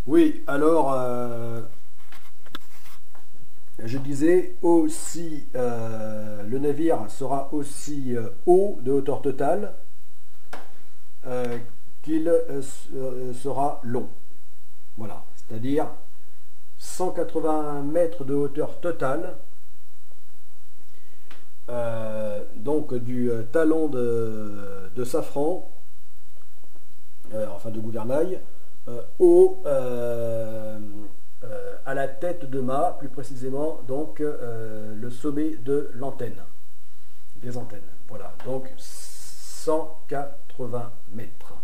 Oui, alors je disais aussi le navire sera aussi haut de hauteur totale euh, qu'il sera long. Voilà, c'est-à-dire 180 mètres de hauteur totale, donc du talon de safran, enfin de gouvernail, à la tête de mât, plus précisément, donc le sommet de l'antenne, des antennes. Voilà, donc 180 mètres.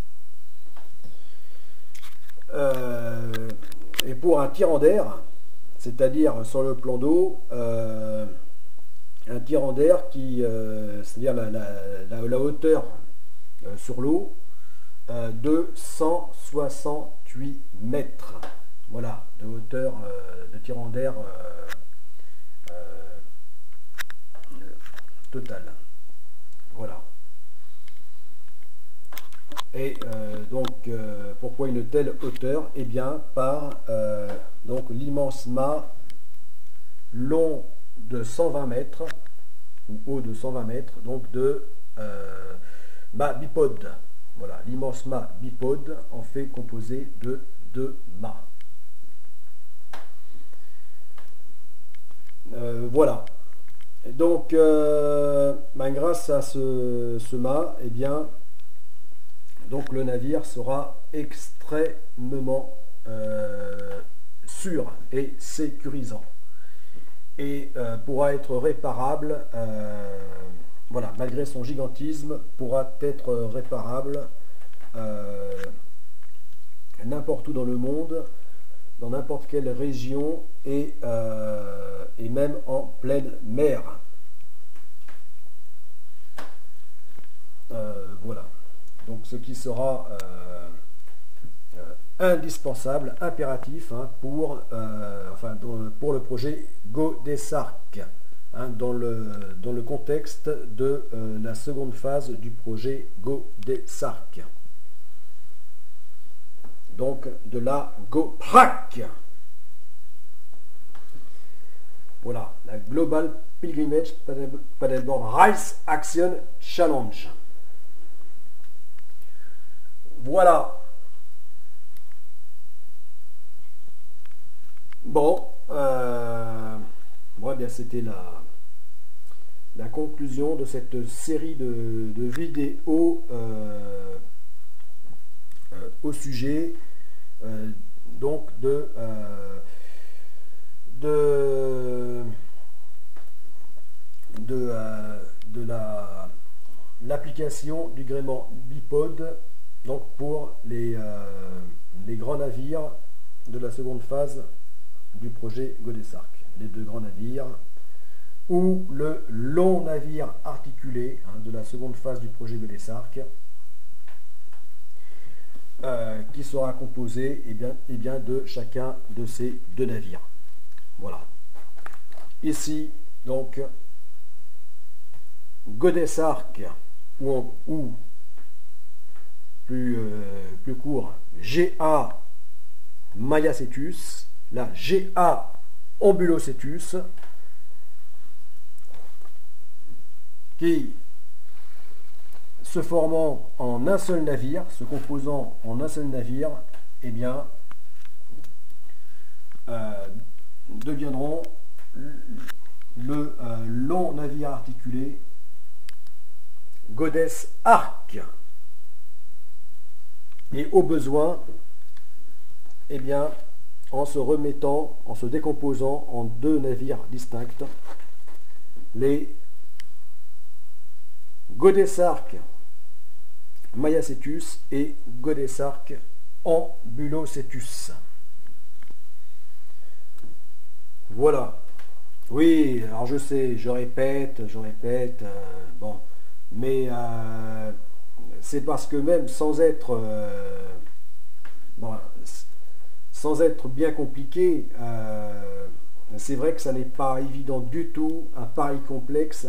Et pour un tirant d'air, c'est-à-dire sur le plan d'eau, un tirant d'air qui, c'est-à-dire la hauteur sur l'eau, de 168 mètres. Voilà, de hauteur de tirant d'air total. Voilà. Et donc, pourquoi une telle hauteur? Eh bien, par donc l'immense mât long de 120 mètres, ou haut de 120 mètres, donc de mât bipode. Voilà, l'immense mât bipode en fait composé de deux mâts. Voilà. Et donc, grâce à ce mât, eh bien, donc le navire sera extrêmement sûr et sécurisant. Et pourra être réparable, voilà, malgré son gigantisme, pourra être réparable n'importe où dans le monde, dans n'importe quelle région et même en pleine mer. Voilà. Donc ce qui sera indispensable, impératif pour le projet Godesarc, dans le contexte de la seconde phase du projet Godesarc. Donc de la GoPrac. Voilà, la Global Pilgrimage Paddleboard Race Action Challenge. Voilà. Bon, bien c'était la conclusion de cette série de vidéos au sujet donc de l'application du gréement bipode, donc pour les grands navires de la seconde phase du projet Godesarc, les deux grands navires, ou le long navire articulé de la seconde phase du projet Godesarc, qui sera composé de chacun de ces deux navires. Voilà. Ici, donc, Godesarc, ou plus court, GA Mayacetus, la GA Ambulocetus, qui, se formant en un seul navire, se composant en un seul navire, eh bien, deviendront le long navire articulé Godesarc. Et au besoin, eh bien, en se remettant, en se décomposant en deux navires distincts, les Godesarc Mayacetus et Godesarc Ambulocetus. Voilà. Oui, alors je sais, je répète, bon, mais c'est parce que même sans être bien compliqué, c'est vrai que ça n'est pas évident du tout, un pareil complexe,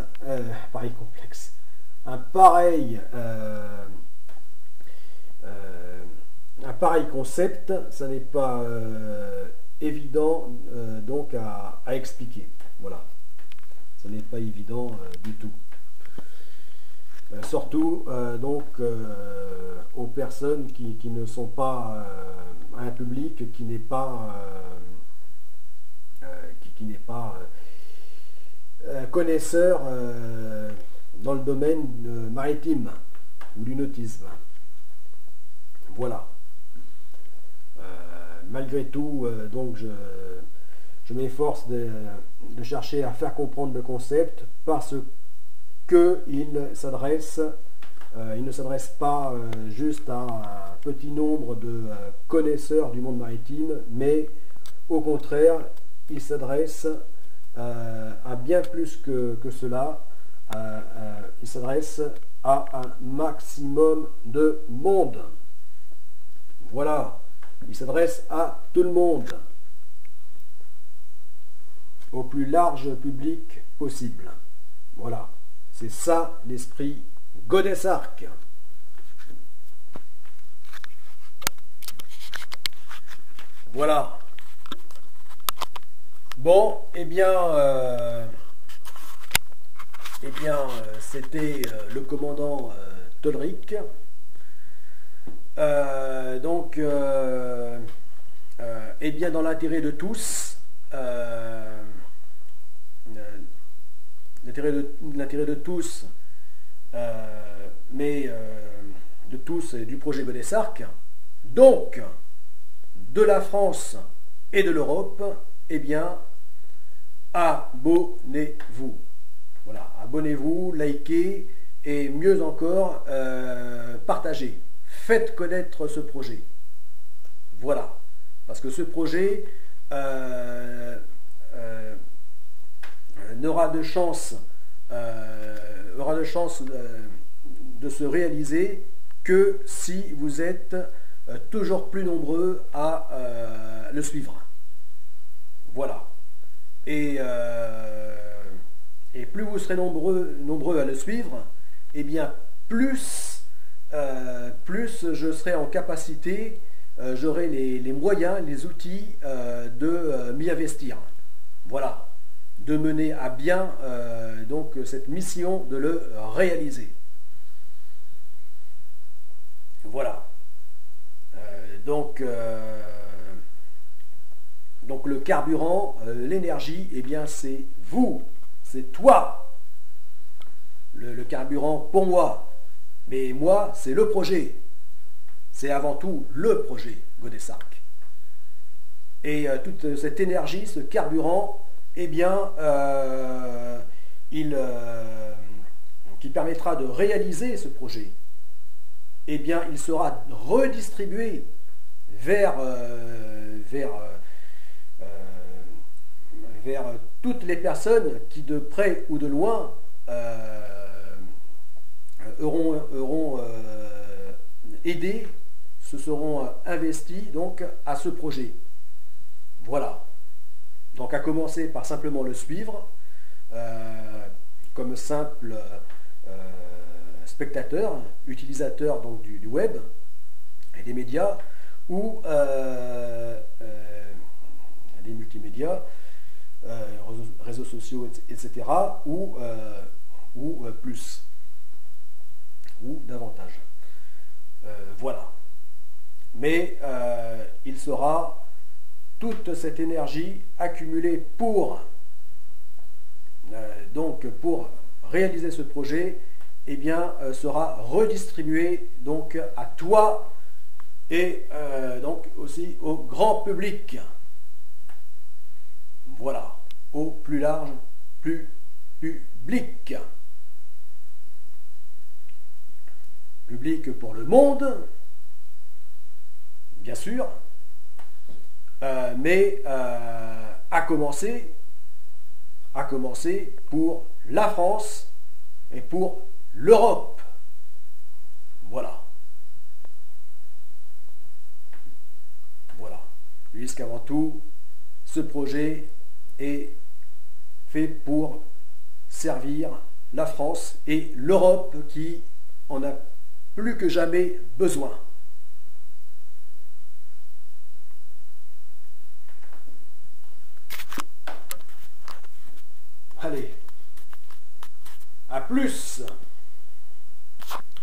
pareil concept, ça n'est pas évident donc à expliquer. Voilà, ça n'est pas évident du tout. Surtout donc aux personnes qui ne sont pas à un public qui n'est pas qui n'est pas connaisseur dans le domaine maritime ou du nautisme. Voilà. Malgré tout, donc je m'efforce de chercher à faire comprendre le concept parce qu'il ne s'adresse pas juste à un petit nombre de connaisseurs du monde maritime, mais au contraire, il s'adresse à bien plus que cela. Il s'adresse à un maximum de monde. Voilà, il s'adresse à tout le monde, au plus large public possible. Voilà, c'est ça l'esprit Godesark. Voilà. Bon, c'était le commandant Tolric. Dans l'intérêt de tous, l'intérêt de tous, de tous et du projet Godesark, donc de la France et de l'Europe, abonnez-vous. Voilà, abonnez-vous, likez et mieux encore, partagez. Faites connaître ce projet. Voilà, parce que ce projet aura de chance de se réaliser que si vous êtes toujours plus nombreux à le suivre. Voilà. Et plus vous serez nombreux à le suivre, plus je serai en capacité, j'aurai les moyens, les outils de m'y investir. Voilà, de mener à bien donc cette mission, de le réaliser. Voilà. Donc le carburant, l'énergie, c'est vous, c'est toi. Le carburant pour moi. Mais moi, c'est le projet. C'est avant tout le projet Godesark. Et toute cette énergie, ce carburant, qui permettra de réaliser ce projet, il sera redistribué vers toutes les personnes qui, de près ou de loin, auront aidé, se seront investis donc à ce projet. Voilà. Donc à commencer par simplement le suivre comme simple spectateur, utilisateur donc du web et des médias ou des multimédias, réseaux sociaux, etc. ou plus ou davantage. Voilà. Mais il sera toute cette énergie accumulée pour réaliser ce projet, sera redistribuée donc à toi et donc aussi au grand public. Voilà, au plus large public. Public pour le monde, bien sûr, mais à commencer pour la France et pour l'Europe. Voilà. Voilà. Puisqu'avant tout, ce projet est fait pour servir la France et l'Europe qui en a plus que jamais besoin. plus,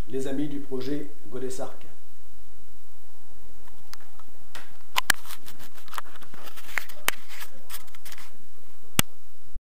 les amis du projet Godesarc.